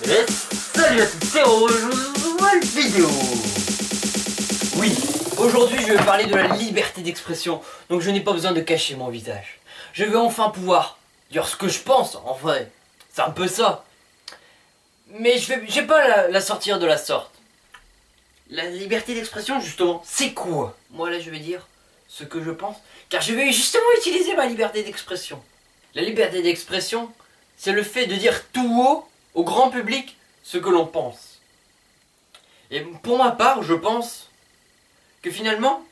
Et salut à tous, c'est Rose, nouvelle vidéo. Oui, aujourd'hui je vais parler de la liberté d'expression, donc je n'ai pas besoin de cacher mon visage. Je vais enfin pouvoir dire ce que je pense, en vrai, c'est un peu ça. Mais je vais pas la sortir de la sorte. La liberté d'expression, justement, c'est quoi? Moi là je vais dire ce que je pense, car je vais justement utiliser ma liberté d'expression. La liberté d'expression, c'est le fait de dire tout haut au grand public ce que l'on pense. Et pour ma part, je pense que finalement,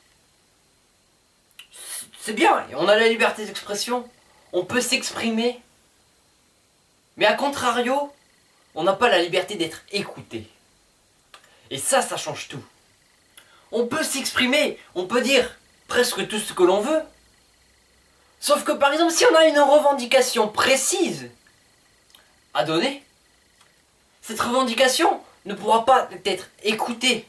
c'est bien, on a la liberté d'expression, on peut s'exprimer, mais à contrario, on n'a pas la liberté d'être écouté. Et ça change tout. On peut s'exprimer, on peut dire presque tout ce que l'on veut, sauf que par exemple, si on a une revendication précise à donner, cette revendication ne pourra pas être écoutée.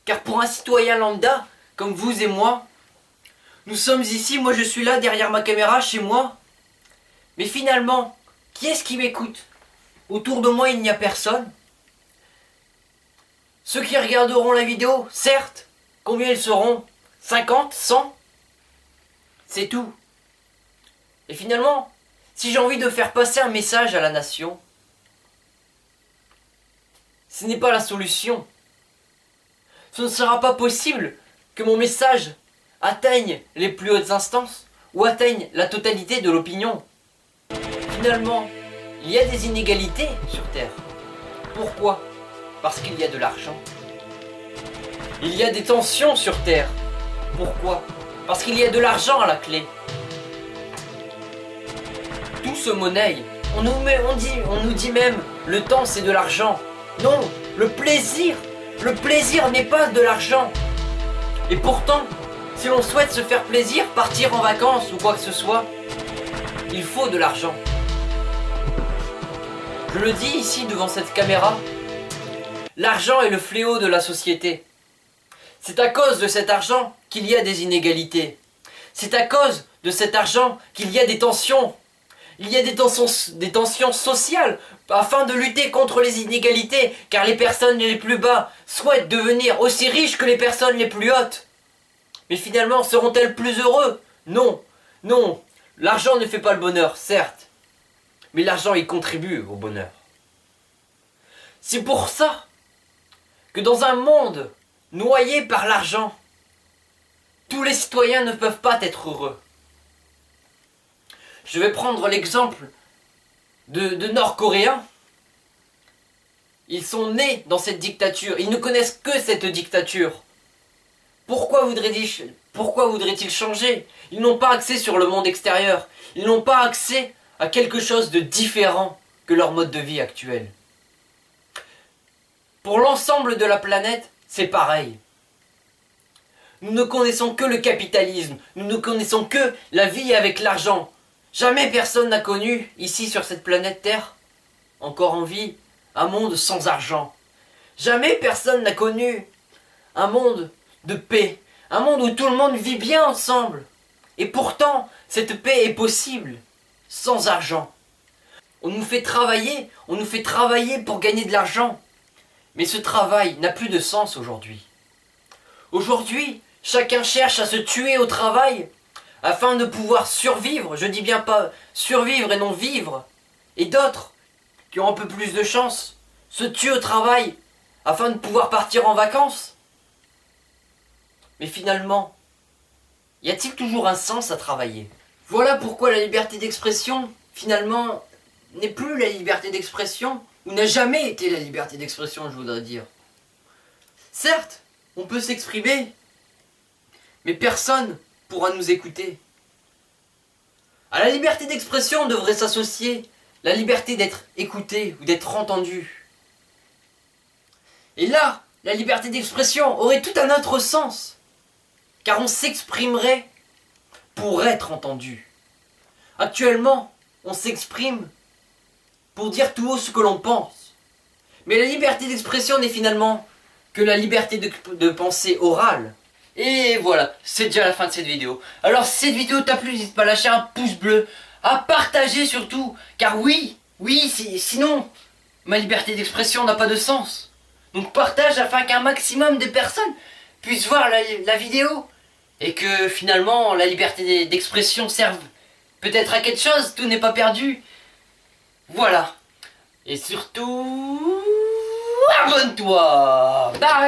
Car pour un citoyen lambda, comme vous et moi, nous sommes ici, moi je suis là derrière ma caméra chez moi. Mais finalement, qui est-ce qui m'écoute? Autour de moi il n'y a personne. Ceux qui regarderont la vidéo, certes, combien ils seront? 50? 100? C'est tout. Et finalement, si j'ai envie de faire passer un message à la nation, ce n'est pas la solution. Ce ne sera pas possible que mon message atteigne les plus hautes instances ou atteigne la totalité de l'opinion. Finalement, il y a des inégalités sur Terre. Pourquoi? Parce qu'il y a de l'argent. Il y a des tensions sur Terre. Pourquoi? Parce qu'il y a de l'argent à la clé. Tout se monnaie. On nous dit même, le temps c'est de l'argent. Non, le plaisir n'est pas de l'argent. Et pourtant, si l'on souhaite se faire plaisir, partir en vacances ou quoi que ce soit, il faut de l'argent. Je le dis ici devant cette caméra, l'argent est le fléau de la société. C'est à cause de cet argent qu'il y a des inégalités. C'est à cause de cet argent qu'il y a des tensions. Il y a des tensions sociales afin de lutter contre les inégalités, car les personnes les plus bas souhaitent devenir aussi riches que les personnes les plus hautes. Mais finalement, seront-elles plus heureux? Non, non, l'argent ne fait pas le bonheur, certes, mais l'argent y contribue au bonheur. C'est pour ça que dans un monde noyé par l'argent, tous les citoyens ne peuvent pas être heureux. Je vais prendre l'exemple de Nord-Coréens. Ils sont nés dans cette dictature. Ils ne connaissent que cette dictature. Pourquoi voudraient-ils changer? Ils n'ont pas accès sur le monde extérieur. Ils n'ont pas accès à quelque chose de différent que leur mode de vie actuel. Pour l'ensemble de la planète, c'est pareil. Nous ne connaissons que le capitalisme. Nous ne connaissons que la vie avec l'argent. Jamais personne n'a connu, ici sur cette planète Terre, encore en vie, un monde sans argent. Jamais personne n'a connu un monde de paix, un monde où tout le monde vit bien ensemble. Et pourtant, cette paix est possible, sans argent. On nous fait travailler pour gagner de l'argent. Mais ce travail n'a plus de sens aujourd'hui. Aujourd'hui, chacun cherche à se tuer au travail, afin de pouvoir survivre, je dis bien pas survivre et non vivre. Et d'autres, qui ont un peu plus de chance, se tuent au travail afin de pouvoir partir en vacances. Mais finalement, y a-t-il toujours un sens à travailler? Voilà pourquoi la liberté d'expression, finalement, n'est plus la liberté d'expression, ou n'a jamais été la liberté d'expression, je voudrais dire. Certes, on peut s'exprimer, mais personne pourra nous écouter. À la liberté d'expression devrait s'associer la liberté d'être écouté ou d'être entendu. Et là, la liberté d'expression aurait tout un autre sens, car on s'exprimerait pour être entendu. Actuellement, on s'exprime pour dire tout haut ce que l'on pense. Mais la liberté d'expression n'est finalement que la liberté de pensée orale. Et voilà, c'est déjà la fin de cette vidéo. Alors si cette vidéo t'a plu, n'hésite pas à lâcher un pouce bleu, à partager surtout, car sinon, ma liberté d'expression n'a pas de sens. Donc partage afin qu'un maximum de personnes puissent voir la vidéo. Et que finalement la liberté d'expression serve peut-être à quelque chose, tout n'est pas perdu. Voilà. Et surtout, abonne-toi. Bye.